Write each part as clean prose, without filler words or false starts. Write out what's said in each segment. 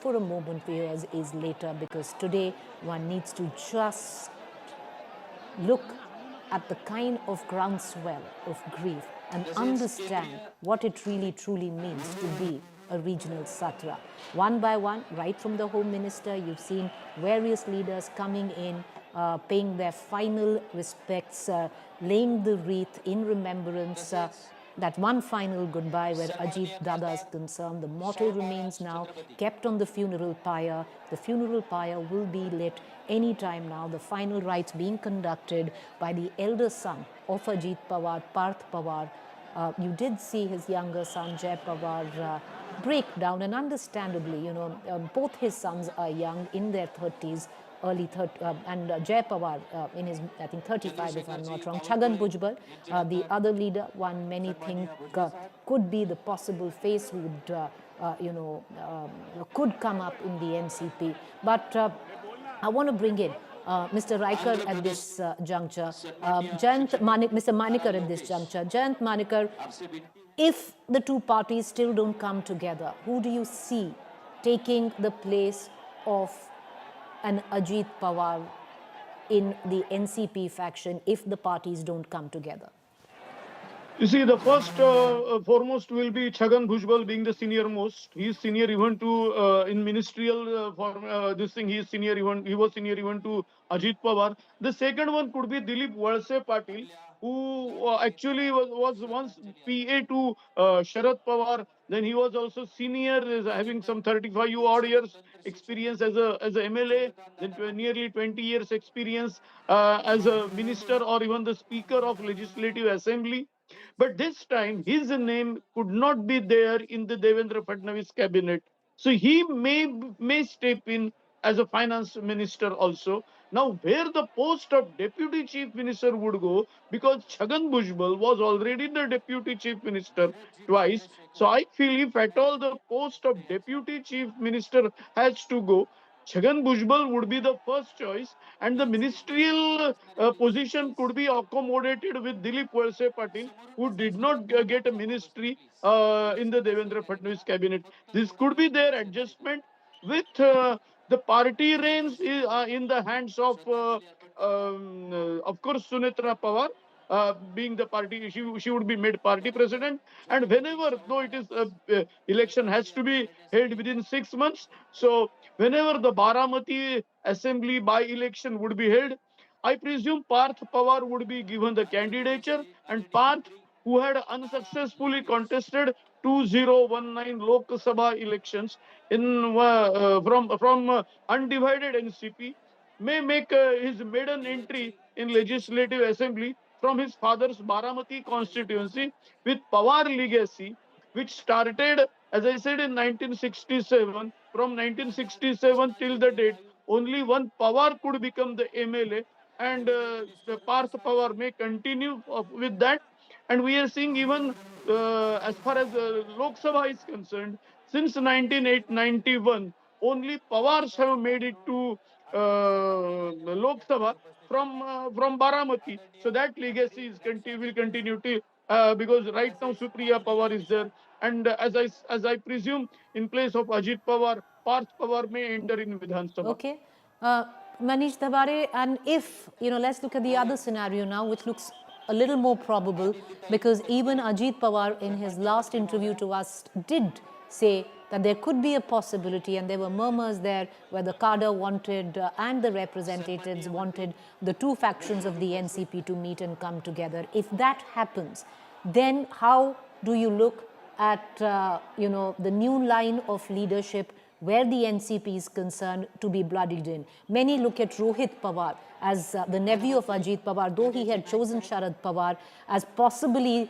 for a moment where is later, because today one needs to just look at the kind of groundswell of grief and understand what it really truly means to be a regional Satra. One by one, right from the Home Minister, you've seen various leaders coming in, paying their final respects, laying the wreath in remembrance. That one final goodbye where Ajit Dada is concerned. The motto remains now kept on the funeral pyre. The funeral pyre will be lit any time now. The final rites being conducted by the elder son of Ajit Pawar, Parth Pawar. You did see his younger son, Jai Pawar, break down, and understandably, both his sons are young, in their 30s, early 30s, and Jai Pawar in his, I think, 35, if I'm not wrong. Chhagan Bhujbal, the other leader, one many think could be the possible face who would, could come up in the NCP. But I want to bring in Mr. Riker at this juncture, Mr. Manikar at this juncture. Jayant Manikar, if the two parties still don't come together, who do you see taking the place of an Ajit Pawar in the NCP faction if the parties don't come together? You see, the first foremost will be Chhagan Bhujbal being the senior most. He is senior even to in ministerial this thing. He is senior even. He was senior even to Ajit Pawar. The second one could be Dilip Walse Patil, who actually was once PA to Sharad Pawar. Then he was also senior, having some 35 odd years experience as a MLA. Then nearly 20 years experience as a minister or even the speaker of Legislative Assembly. But this time, his name could not be there in the Devendra Fadnavis cabinet. So he may step in as a finance minister also. Now, where the post of deputy chief minister would go, because Chhagan Bhujbal was already the deputy chief minister twice. So I feel if at all the post of deputy chief minister has to go, Chhagan Bhujbal would be the first choice, and the ministerial position could be accommodated with Dilip Walse Patil, who did not get a ministry in the Devendra Fadnavis cabinet. This could be their adjustment with the party reins in the hands of course, Sunetra Pawar. Being the party, she would be made party president, and whenever, though it is election has to be held within 6 months, so whenever the Baramati assembly by election would be held, I presume Parth Pawar would be given the candidature, and Parth, who had unsuccessfully contested 2019 Lok Sabha elections from undivided NCP, may make his maiden entry in Legislative Assembly from his father's Baramati constituency with Pawar legacy, which started, as I said, in 1967. From 1967 till the date, only one Pawar could become the MLA, and the Parth Pawar may continue with that. And we are seeing even as far as Lok Sabha is concerned, since 1991, only Pawars have made it to Lok Sabha from Baramati. So that legacy will continue to because right now Supriya Pawar is there, and as I presume, in place of Ajit Pawar, Parth Pawar may enter in Vidhan Sabha. Okay. Manish Dhabare, and if, let's look at the other scenario now, which looks a little more probable, because even Ajit Pawar in his last interview to us did say that there could be a possibility, and there were murmurs there where the cadre wanted and the representatives wanted the two factions of the NCP to meet and come together. If that happens, then how do you look at, the new line of leadership where the NCP is concerned to be blooded in? Many look at Rohit Pawar as the nephew of Ajit Pawar, though he had chosen Sharad Pawar as possibly,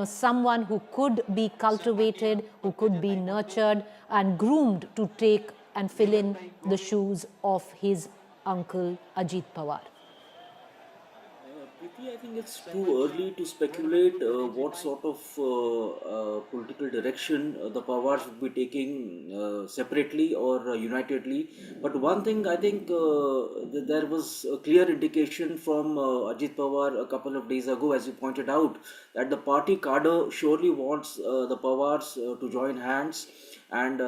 someone who could be cultivated, who could be nurtured and groomed to take and fill in the shoes of his uncle Ajit Pawar. I think it's too early to speculate what sort of political direction the Pawars would be taking separately or unitedly. But one thing I think there was a clear indication from Ajit Pawar a couple of days ago, as you pointed out, that the party cadre surely wants the Pawars to join hands and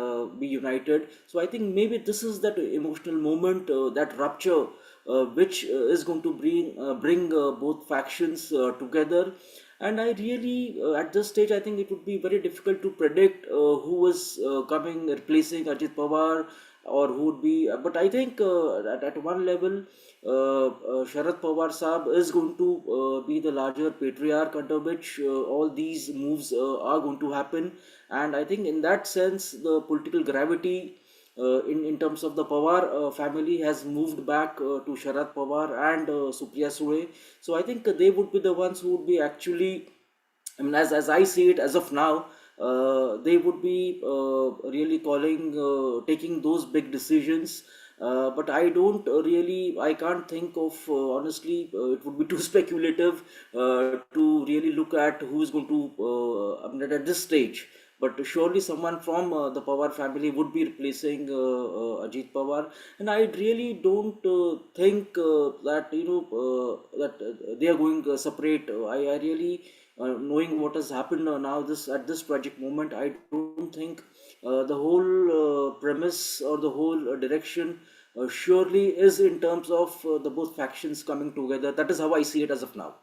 be united. So I think maybe this is that emotional moment, that rupture, which is going to bring both factions together. And I really, at this stage, I think it would be very difficult to predict who is coming replacing Ajit Pawar, or who would be. But I think at one level, Sharad Pawar Saab is going to be the larger patriarch under which all these moves are going to happen. And I think in that sense, the political gravity in terms of the Pawar family has moved back to Sharad Pawar and Supriya Sule. So I think they would be the ones who would be actually, I mean, as I see it as of now, they would be really taking those big decisions. But I don't really, I can't think of, honestly, it would be too speculative to really look at who is going to, I mean, at this stage. But surely someone from the Pawar family would be replacing Ajit Pawar, and I really don't think that they are going separate. I really, knowing what has happened now, this at this tragic moment, I don't think the whole premise or the whole direction surely is in terms of the both factions coming together. That is how I see it as of now.